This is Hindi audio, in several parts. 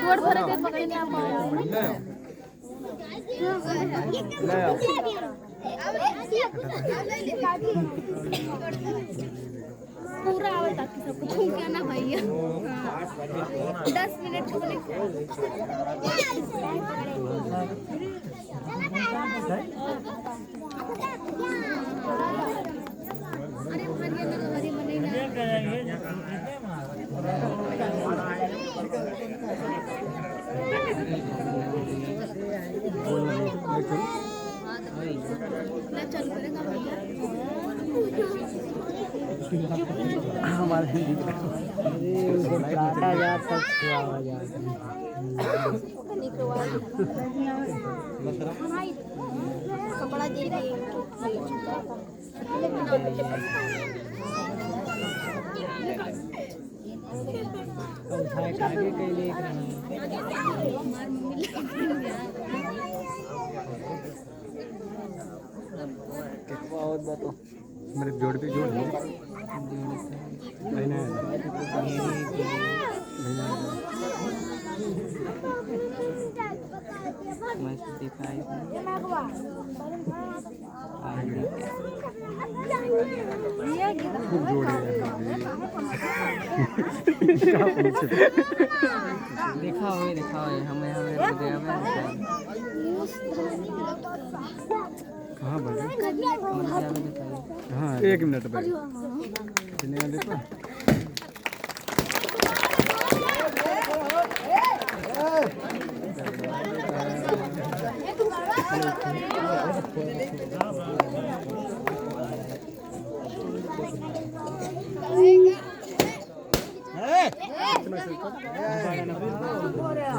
छोड़ भरे के पकड़ने आप पूरा आवे ताकि सबको छूके ना भैया 10 मिनट छूने अरे भरिया ना भरी बने ना ना चल करेगा भैया हमारे कपड़ा दे रही मेरे जोड़ पे जोड़ मस्त दिखाई देखा हुए हमें कहाँ बजे हाँ 1 मिनट बजे देखो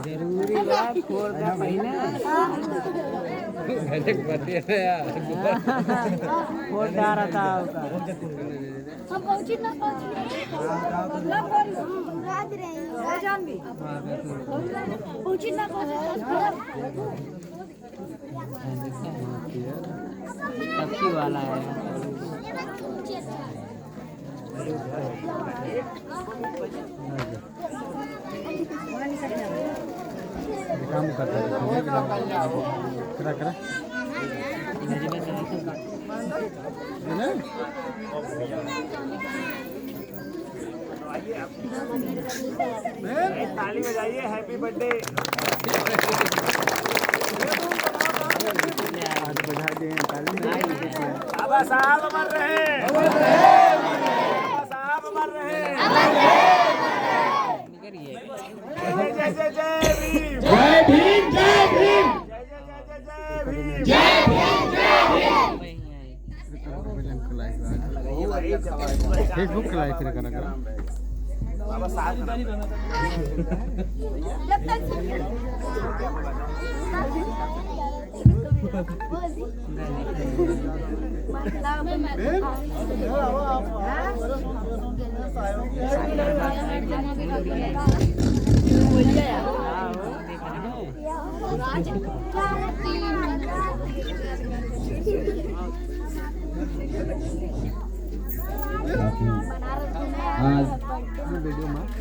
जरूरी बात खोल का पहिना घंटे बते यार वो डरा था उसका हम पहुंची ना पहुंची रात रहे जान भी पहुंची ना टक्की वाला है काम करता है करा करा ताली बजाइए हैप्पी बर्थडे आज बजा दें ताली बाबा साहब अमर रहे साहब अमर रहे जय जय जय जय भीम जय भीम जय भीम जय फेसबुक को लाइक करा करा बाबा साहब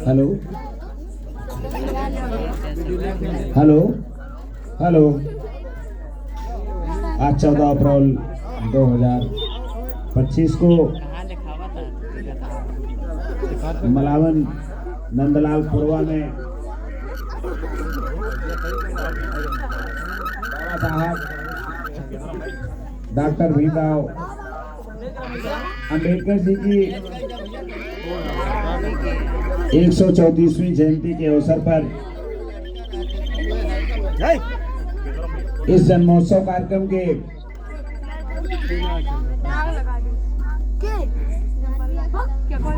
हेलो हेलो हेलो आज 14 अप्रैल 2025 को मलावन नंदलाल पुरवा में बाबा साहब डॉक्टर भीमराव अंबेडकर जी की 134वीं जयंती के अवसर पर इस जन्मोत्सव कार्यक्रम के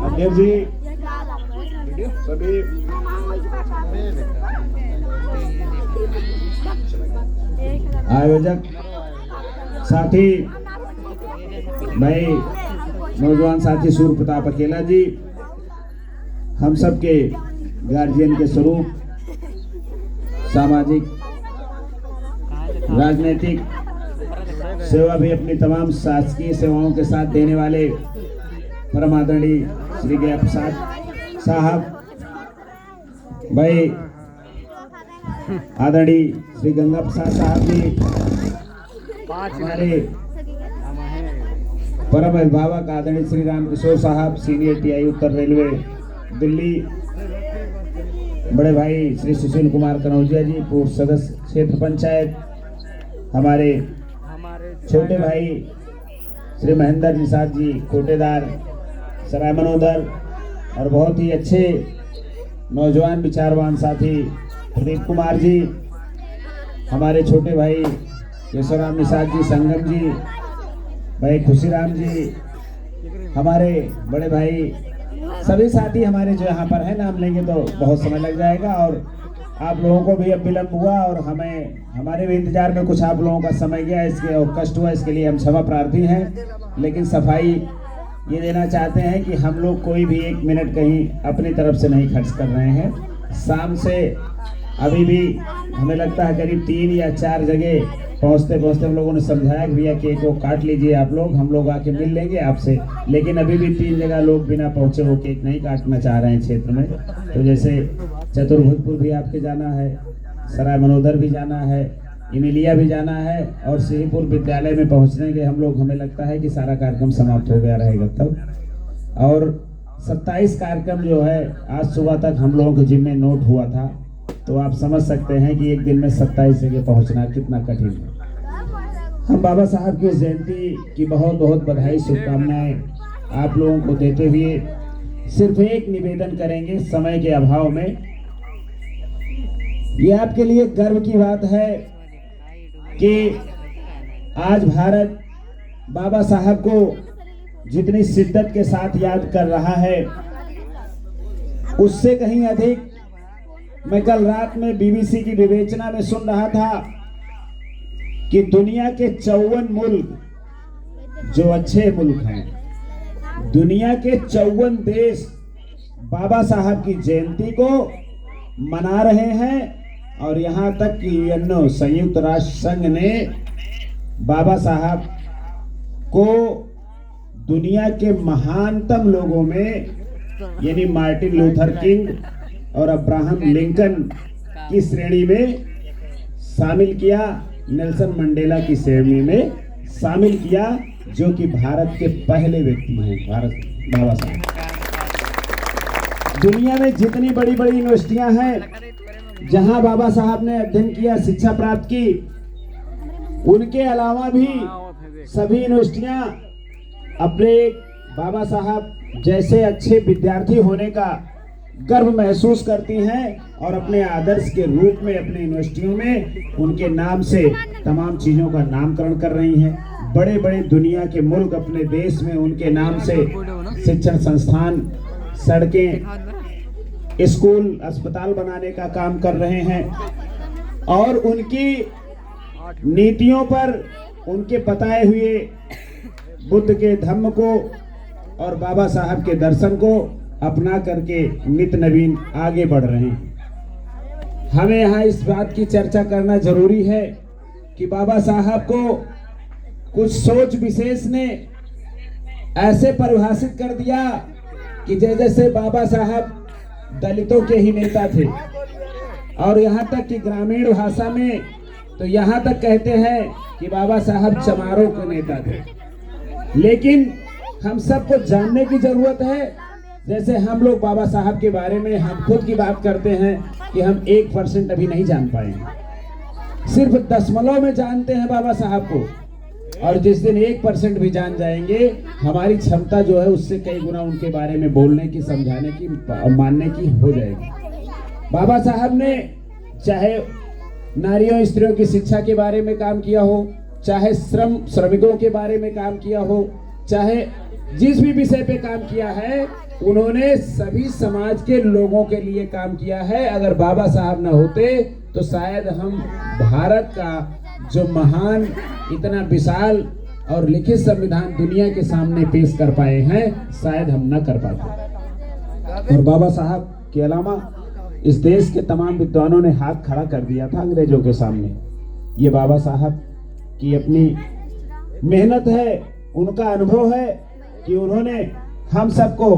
अध्यक्ष जी सभी आयोजक साथी भाई नौजवान साथी सूर्य प्रताप अकेला जी हम सब के गार्जियन के स्वरूप सामाजिक राजनीतिक सेवा भी अपनी तमाम शासकीय सेवाओं के साथ देने वाले परम आदरणीय श्री गया प्रसाद साहब, भाई आदरणीय श्री गंगा प्रसाद साहब जी, हमारे परम अभिभावक आदरणीय श्री राम किशोर साहब, सीनियर टीआई उत्तर रेलवे दिल्ली, बड़े भाई श्री सुशील कुमार कनौजिया जी, पूर्व सदस्य क्षेत्र पंचायत, हमारे छोटे भाई श्री महेंद्र निषाद जी, कोटेदार सराय मनोदर, और बहुत ही अच्छे नौजवान विचारवान साथी प्रदीप कुमार जी, हमारे छोटे भाई केशवराम निषाद जी संगम जी, भाई खुशीराम जी, हमारे बड़े भाई, सभी साथी हमारे जो यहाँ पर है, नाम लेंगे तो बहुत समय लग जाएगा और आप लोगों को भी अब विलंब हुआ और हमारे भी इंतजार में कुछ आप लोगों का समय गया, इसके और कष्ट हुआ, इसके लिए हम क्षमा प्रार्थी हैं। लेकिन सफाई ये देना चाहते हैं कि हम लोग कोई भी 1 मिनट कहीं अपनी तरफ से नहीं खर्च कर रहे हैं। शाम से अभी भी हमें लगता है करीब 3 या 4 जगह पहुंचते हम लोगों ने समझाया कि भैया केक को काट लीजिए आप लोग, हम लोग आके मिल लेंगे आपसे, लेकिन अभी भी 3 जगह लोग बिना पहुंचे वो केक नहीं काटना चाह रहे हैं क्षेत्र में। तो जैसे चतुर्भुजपुर भी आपके जाना है, सराय मनोदर भी जाना है, इमिलिया भी जाना है और सिंहपुर विद्यालय में पहुंचने के हम लोग, हमें लगता है कि सारा कार्यक्रम समाप्त हो गया रहेगा तब। और 27 कार्यक्रम जो है आज सुबह तक हम लोगों के जिम्मे नोट हुआ था, तो आप समझ सकते हैं कि एक दिन में 27 जगह पहुंचना कितना कठिन है। हम बाबा साहब की जयंती की बहुत बहुत बधाई शुभकामनाएं आप लोगों को देते हुए सिर्फ एक निवेदन करेंगे समय के अभाव में। ये आपके लिए गर्व की बात है कि आज भारत बाबा साहब को जितनी शिद्दत के साथ याद कर रहा है, उससे कहीं अधिक मैं कल रात में बीबीसी की विवेचना में सुन रहा था कि दुनिया के 54 मुल्क जो अच्छे मुल्क हैं, दुनिया के 54 देश बाबा साहब की जयंती को मना रहे हैं और यहाँ तक कि यूएनओ संयुक्त राष्ट्र संघ ने बाबा साहब को दुनिया के महानतम लोगों में यानी मार्टिन लूथर किंग और अब्राहम लिंकन की श्रेणी में शामिल किया, नेल्सन मंडेला की श्रेणी में शामिल किया, जो कि भारत के पहले व्यक्ति हैं, भारत बाबा साहब। दुनिया में जितनी बड़ी बड़ी यूनिवर्सिटियां हैं जहां बाबा साहब ने अध्ययन किया, शिक्षा प्राप्त की, उनके अलावा भी सभी यूनिवर्सिटियां अपने बाबा साहब जैसे अच्छे विद्यार्थी होने का गर्व महसूस करती हैं और अपने आदर्श के रूप में अपने यूनिवर्सिटियों में उनके नाम से तमाम चीज़ों का नामकरण कर रही हैं। बड़े बड़े दुनिया के मुल्क अपने देश में उनके नाम से शिक्षण संस्थान, सड़कें, स्कूल, अस्पताल बनाने का काम कर रहे हैं और उनकी नीतियों पर, उनके बताए हुए बुद्ध के धम्म को और बाबा साहब के दर्शन को अपना करके नित नवीन आगे बढ़ रहे हैं। हमें यहाँ इस बात की चर्चा करना जरूरी है कि बाबा साहब को कुछ सोच विशेष ने ऐसे परिभाषित कर दिया कि जैसे बाबा साहब दलितों के ही नेता थे और यहाँ तक कि ग्रामीण भाषा में तो यहाँ तक कहते हैं कि बाबा साहब चमारों के नेता थे। लेकिन हम सबको जानने की जरूरत है, जैसे हम लोग बाबा साहब के बारे में हम खुद की बात करते हैं कि हम 1% अभी नहीं जान पाए, सिर्फ दशमलव में जानते हैं बाबा साहब को, और जिस दिन 1% भी जान जाएंगे हमारी क्षमता जो है उससे कई गुना उनके बारे में बोलने की, समझाने की, मानने की हो जाएगी। बाबा साहब ने चाहे नारियों स्त्रियों की शिक्षा के बारे में काम किया हो, चाहे श्रमिकों के बारे में काम किया हो, चाहे जिस भी विषय पे काम किया है, उन्होंने सभी समाज के लोगों के लिए काम किया है। अगर बाबा साहब न होते तो शायद हम भारत का जो महान, इतना विशाल और लिखित संविधान दुनिया के सामने पेश कर पाए हैं, शायद हम न कर पाते। और बाबा साहब के अलावा इस देश के तमाम विद्वानों ने हाथ खड़ा कर दिया था अंग्रेजों के सामने ये बाबा साहब की अपनी मेहनत है, उनका अनुभव है कि उन्होंने हम सबको